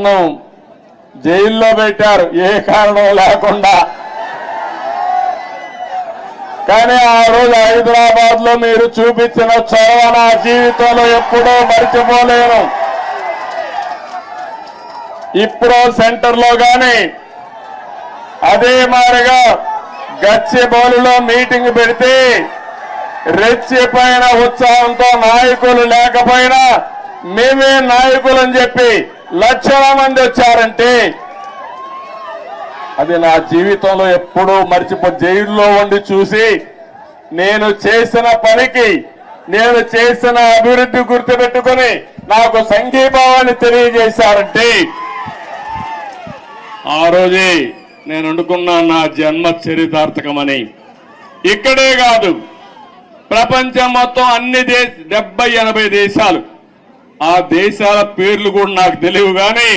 నన్ను జైల్లో పెట్టారు ఏ కారణం లేకుండా. కానీ ఆ రోజు హైదరాబాద్ లో మీరు చూపించిన చొరవ నా జీవితంలో ఎప్పుడూ మర్చిపోలేను. ఇప్పుడు సెంటర్లో గాని అదే మాదిరిగా గచ్చిబౌలిలో మీటింగ్ పెడితే రెచ్చిపోయిన ఉత్సాహంతో నాయకులు లేకపోయినా మేమే నాయకులని చెప్పి లక్షల మంది వచ్చారంటే అది నా జీవితంలో ఎప్పుడూ జైల్లో ఉండి చూసి నేను చేసిన పనికి నేను చేసిన అభివృద్ధి గుర్తుపెట్టుకుని నాకు సంఘీభావాన్ని తెలియజేశారంటే ఆ రోజే నేను అనుకున్నా నా జన్మ చరితార్థకమని. ఇక్కడే కాదు ప్రపంచం మొత్తం అన్ని 70-80 దేశాలు, ఆ దేశాల పేర్లు కూడా నాకు తెలియవు కానీ